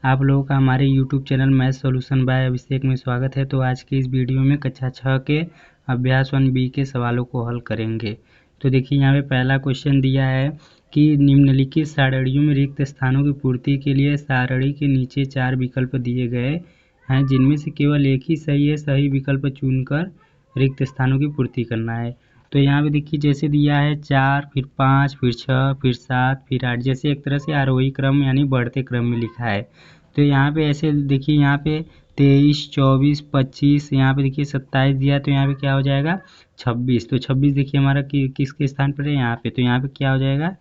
आप लोगों का हमारे YouTube channel math solution by Abhishek में स्वागत है। तो आज की इस वीडियो में कक्षा 6 के अभ्यास 1B के सवालों को हल करेंगे। तो देखिए यहाँ पे पहला क्वेश्चन दिया है कि निम्नलिखित सारणियों में रिक्त स्थानों की पूर्ति के लिए सारणी के नीचे 4 विकल्प दिए गए हैं, जिनमें से केवल एक ही सही है। सही विकल्प चुनकर रिक्त स्थानों की पूर्ति करना है। तो यहाँ पे देखिए जैसे दिया है 4, फिर 5, फिर 6, फिर 7, फिर 8, जैसे एक तरह से आरोही क्रम यानी बढ़ते क्रम में लिखा है। तो यहाँ पे ऐसे देखिए यहाँ पे 23, 24, 25, यहाँ पे देखिए 27 दिया, तो यहाँ पे क्या हो जाएगा 26। तो 26 देखिए हमारा किसके स्थान पर है, यहाँ पे। तो यहाँ पे क्या हो जाएगा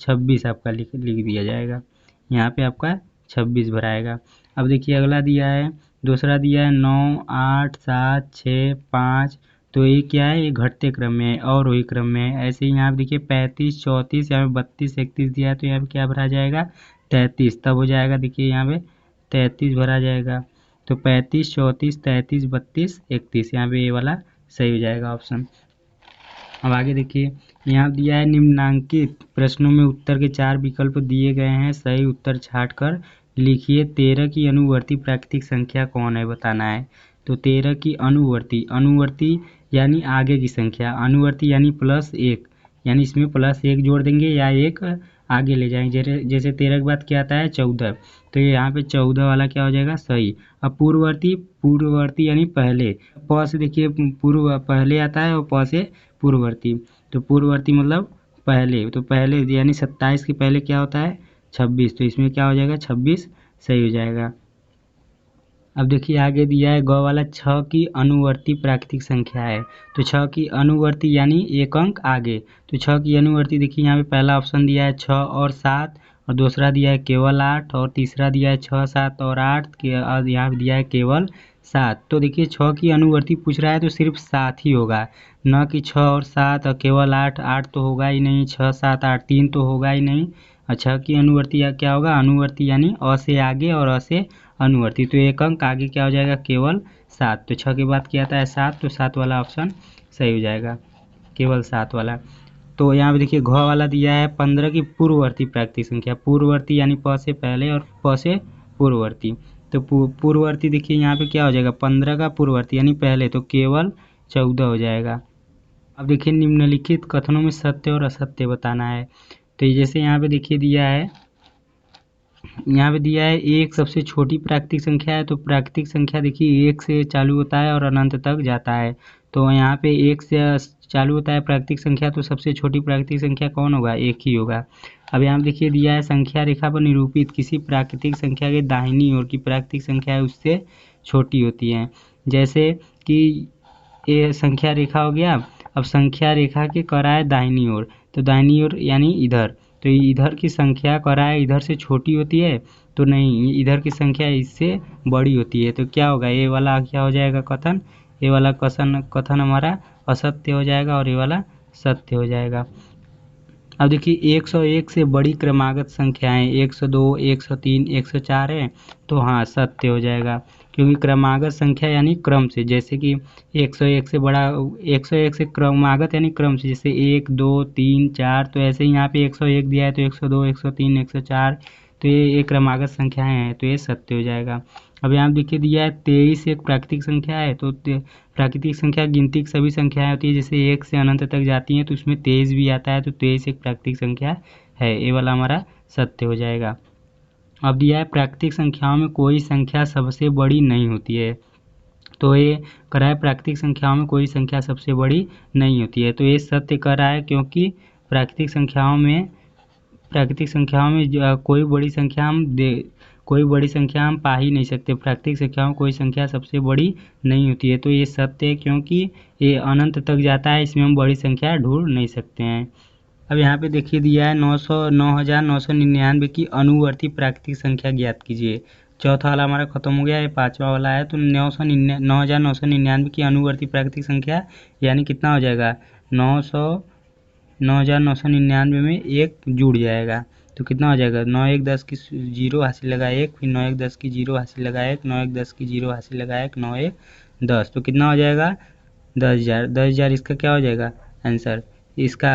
26 आपका लिख दिया जाएगा। यहाँ पे आपका 26 भराएगा। अब देखिए अगला दिया है, दूसरा दिया है 9, 8, 7, 6, 5। तो ये क्या है, ये घटते क्रम में है और वही क्रम में है। ऐसे ही यहाँ पे देखिए 35, 34, यहाँ पे 32, 31 दिया है, तो यहाँ पे क्या भरा जाएगा 33। तब हो जाएगा देखिए यहाँ पे 33 भरा जाएगा। तो 35, 34, 33, 32, 31, यहाँ पे ये वाला सही हो जाएगा ऑप्शन। अब आगे देखिए यहाँ दिया है निम्नांकित प्रश्नों में उत्तर के 4 विकल्प दिए गए हैं। सही उत्तर छांटकर लिखिए। 13 की अनुवर्ती प्राकृतिक संख्या कौन है, बताना है। तो 13 की अनुवर्ती यानी आगे की संख्या, अनुवर्ती यानी +1, यानी इसमें +1 जोड़ देंगे या एक आगे ले जाएंगे। जैसे 13 के बाद क्या आता है 14, तो ये यहाँ पे 14 वाला क्या हो जाएगा सही। अब पूर्ववर्ती यानी पहले, प से देखिए पूर्व पहले आता है और प से पूर्ववर्ती। तो पूर्ववर्ती मतलब पहले, तो पहले यानी 27 के पहले क्या होता है 26, तो इसमें क्या हो जाएगा 26 सही हो जाएगा। अब देखिए आगे दिया है ग वाला 6 की अनुवर्ती प्राकृतिक संख्या है। तो 6 की अनुवर्ती यानी एक अंक आगे। तो 6 की अनुवर्ती देखिए यहाँ पे पहला ऑप्शन दिया है 6 और 7, और दूसरा दिया है केवल 8, और तीसरा दिया है 6, 7 और 8 के, और यहाँ पे दिया है केवल 7। तो देखिए 6 की अनुवर्ती पूछ रहा है तो सिर्फ 7 ही होगा, न कि 6 और 7 और केवल 8। 8 तो होगा ही नहीं, 6, 7, 8, 3 तो होगा ही नहीं। अच्छा की अनुवर्ती क्या होगा, अनुवर्ती यानी अ से आगे और अ से अनुवर्ती, तो एक अंक आगे क्या हो जाएगा केवल 7। तो 6 के बाद क्या आता है 7, तो 7 वाला ऑप्शन सही हो जाएगा, केवल 7 वाला। तो यहाँ पे देखिए घ वाला दिया है 15 की पूर्ववर्ती प्राकृतिक संख्या। पूर्ववर्ती यानी प से पहले और प से पूर्ववर्ती। तो पूर्ववर्ती देखिए यहाँ पे क्या हो जाएगा 15 का पूर्ववर्ती यानी पहले, तो केवल 14 हो जाएगा। अब देखिए निम्नलिखित कथनों में सत्य और असत्य बताना है। तो जैसे यहाँ पे देखिए दिया है, यहाँ पे दिया है एक सबसे छोटी प्राकृतिक संख्या है। तो प्राकृतिक संख्या देखिए 1 से चालू होता है और अनंत तक जाता है। तो यहाँ पे 1 से चालू होता है प्राकृतिक संख्या, तो सबसे छोटी प्राकृतिक संख्या कौन होगा, 1 ही होगा। अब यहाँ पे देखिए दिया है संख्या रेखा पर निरूपित किसी प्राकृतिक संख्या के दाहिनी ओर की प्राकृतिक संख्या उससे छोटी होती है। जैसे कि ये संख्या रेखा हो गया। अब संख्या रेखा के कराए दाहिनी ओर, तो दाहिनी ओर यानी इधर, तो इधर की संख्या कराए इधर से छोटी होती है, तो नहीं, इधर की संख्या इससे बड़ी होती है। तो क्या होगा, ये वाला क्या हो जाएगा कथन, ये वाला कथन हमारा असत्य हो जाएगा और ये वाला सत्य हो जाएगा। अब देखिए 101 से बड़ी क्रमागत संख्याएं 102, 103, 104 है, तो हाँ सत्य हो जाएगा, क्योंकि क्रमागत संख्या यानी क्रम से। जैसे कि 101 से बड़ा, 101 से क्रमागत यानी क्रम से, जैसे 1, 2, 3, 4। तो ऐसे ही यहाँ पे 101 दिया है तो 102, 103, 104, तो ये क्रमागत संख्याएं हैं, तो ये सत्य हो जाएगा। अब यहाँ देखिए दिया है 23 एक प्राकृतिक संख्या है। तो प्राकृतिक संख्या गिनती की सभी संख्याएं होती है, जैसे 1 से अनंत तक जाती हैं, तो उसमें 23 भी आता है। तो 23 एक प्राकृतिक संख्या है, ये वाला हमारा सत्य हो जाएगा। अब दिया है प्राकृतिक संख्याओं में कोई संख्या सबसे बड़ी नहीं होती है। तो ये कर रहा है प्राकृतिक संख्याओं में कोई संख्या सबसे बड़ी नहीं होती है, तो ये सत्य कर रहा है, क्योंकि प्राकृतिक संख्याओं में कोई बड़ी संख्या हम पा ही नहीं सकते। प्राकृतिक संख्याओं में कोई संख्या सबसे बड़ी नहीं होती है, तो ये सत्य है, क्योंकि ये अनंत तक जाता है, इसमें हम बड़ी संख्या ढूंढ नहीं सकते हैं। अब यहाँ पे देखिए दिया है 9,999 की अनुवर्ती प्राकृतिक संख्या ज्ञात कीजिए। चौथा वाला हमारा खत्म हो गया, ये पांचवा वाला है। तो 9,999 की अनुवर्ती प्राकृतिक संख्या यानी कितना हो जाएगा 9,999 में एक जुड़ जाएगा, तो कितना हो जाएगा 9 1 10 की 0 हासिल लगा 1, फिर 9 1 10 की 0 हासिल लगा 1, 9 1 10 की 0 हासिल लगा 1, 9 1 10, तो कितना हो जाएगा 10,000। 10,000 इसका क्या हो जाएगा आंसर इसका,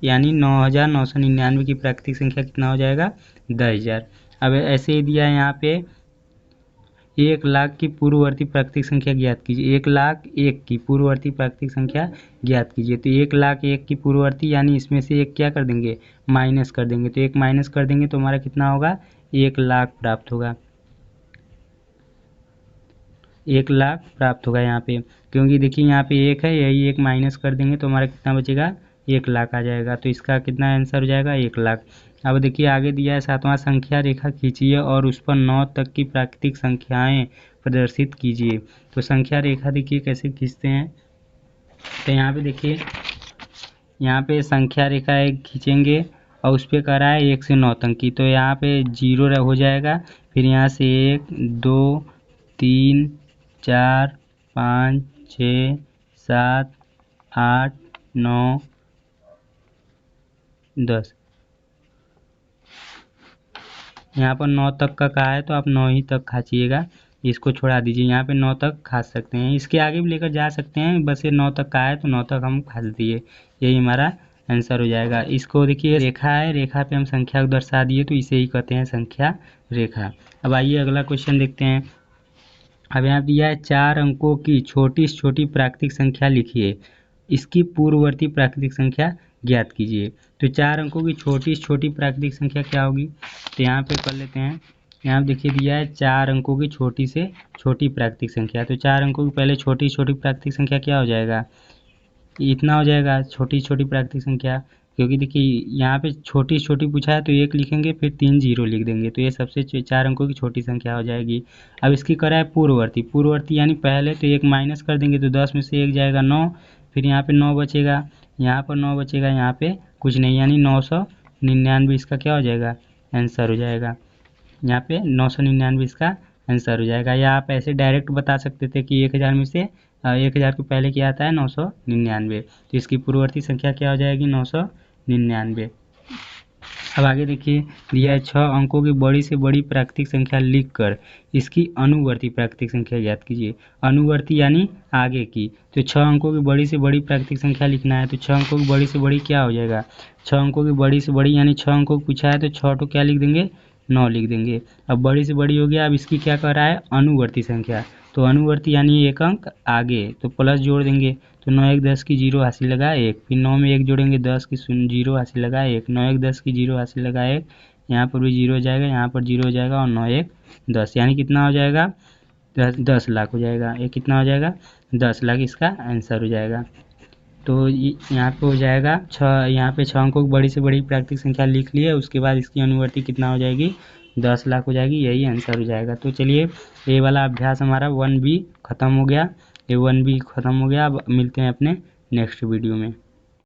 यानी 9,999 की प्राकृतिक संख्या कितना हो जाएगा 10,000। अब ऐसे ही दिया है यहाँ पे 1 लाख की पूर्ववर्ती प्राकृतिक संख्या ज्ञात कीजिए। 1 लाख 1 की पूर्ववर्ती प्राकृतिक संख्या ज्ञात कीजिए। तो 1 लाख 1 की पूर्ववर्ती यानी इसमें से एक क्या कर देंगे, माइनस कर देंगे। तो एक माइनस कर देंगे तो हमारा कितना होगा, 1 लाख प्राप्त होगा। 1 लाख प्राप्त होगा यहाँ पे, क्योंकि देखिए यहाँ पे 1 है, यही 1 माइनस कर देंगे तो हमारा कितना बचेगा, 1 लाख आ जाएगा। तो इसका कितना आंसर हो जाएगा, 1 लाख। अब देखिए आगे दिया है 7वां, संख्या रेखा खींचिए और उस पर 9 तक की प्राकृतिक संख्याएं प्रदर्शित कीजिए। तो संख्या रेखा देखिए कैसे खींचते हैं। तो यहाँ पे देखिए, यहाँ पे संख्या रेखा एक खींचेंगे और उस पर कह रहा है 1 से 9 तक की। तो यहाँ पे 0 हो जाएगा, फिर यहाँ से 1 2 3 4 5 6 7 8 9 10। यहाँ पर 9 तक का कहा है तो आप 9 ही तक खाचिएगा, इसको छोड़ा दीजिए। यहाँ पे 9 तक खा सकते हैं, इसके आगे भी लेकर जा सकते हैं, बस ये 9 तक का है तो 9 तक हम खा दिए, यही हमारा आंसर हो जाएगा। इसको देखिए रेखा है, रेखा पे हम संख्या को दर्शा दिए तो इसे ही कहते हैं संख्या रेखा। अब आइए अगला क्वेश्चन देखते हैं। अब यहाँ दिया है 4 अंकों की छोटी से छोटी प्राकृतिक संख्या लिखिए, इसकी पूर्ववर्ती प्राकृतिक संख्या ज्ञात कीजिए। तो 4 अंकों की छोटी से छोटी प्राकृतिक संख्या क्या होगी, तो यहाँ पे कर लेते हैं। यहाँ देखिए दिया है 4 अंकों की छोटी से छोटी प्राकृतिक संख्या। तो 4 अंकों की पहले छोटी से छोटी प्राकृतिक संख्या क्या हो जाएगा, इतना हो जाएगा छोटी छोटी प्राकृतिक संख्या। क्योंकि देखिए यहाँ पे छोटी छोटी पूछा है तो 1 लिखेंगे, फिर 3 0 लिख देंगे, तो ये सबसे 4 अंकों की छोटी संख्या हो जाएगी। अब इसकी करा है पूर्ववर्ती, पूर्ववर्ती यानी पहले तो 1 माइनस कर देंगे तो 10 में से 1 जाएगा 9, फिर यहाँ पे 9 बचेगा, यहाँ पर 9 बचेगा, यहाँ पे कुछ नहीं, यानी 999 इसका क्या हो जाएगा, आंसर हो जाएगा। यहाँ पे 999 इसका आंसर हो जाएगा। या आप ऐसे डायरेक्ट बता सकते थे कि 1000 में से 1000 के पहले क्या आता है, 999। तो इसकी पूर्ववर्ती संख्या क्या हो जाएगी, 999। अब आगे देखिए दिया है 6 अंकों की बड़ी से बड़ी प्राकृतिक संख्या लिखकर इसकी अनुवर्ती प्राकृतिक संख्या ज्ञात कीजिए। अनुवर्ती यानी आगे की, तो 6 अंकों की बड़ी से बड़ी प्राकृतिक संख्या लिखना है। तो 6 अंकों की बड़ी से बड़ी क्या हो जाएगा, 6 अंकों की बड़ी से बड़ी यानी 6 अंकों को पूछा है तो 6 तो क्या लिख देंगे, 9 लिख देंगे। अब बड़ी से बड़ी हो गया, अब इसकी क्या कर रहा है, अनुवर्ती संख्या। तो अनुवर्ती यानी 1 अंक आगे, तो प्लस जोड़ देंगे। तो 9 1 10 की 0 हासिल लगा 1, फिर 9 में 1 जोड़ेंगे 10 की 0 हासिल लगा 1, 9 1 10 की 0 हासिल लगा 1, यहाँ पर भी 0 हो जाएगा, यहाँ पर 0 हो जाएगा और 9 1 10, यानी कितना हो जाएगा, 10 लाख हो जाएगा। ये कितना हो जाएगा, 10 लाख इसका आंसर हो जाएगा। तो यहाँ पे हो जाएगा 6, यहाँ पे 6 अंकों की बड़ी से बड़ी प्राकृतिक संख्या लिख लिए, उसके बाद इसकी अनुवर्ती कितना हो जाएगी, 10 लाख हो जाएगी, यही आंसर हो जाएगा। तो चलिए ये वाला अभ्यास हमारा 1B खत्म हो गया, ये 1B खत्म हो गया। अब मिलते हैं अपने नेक्स्ट वीडियो में।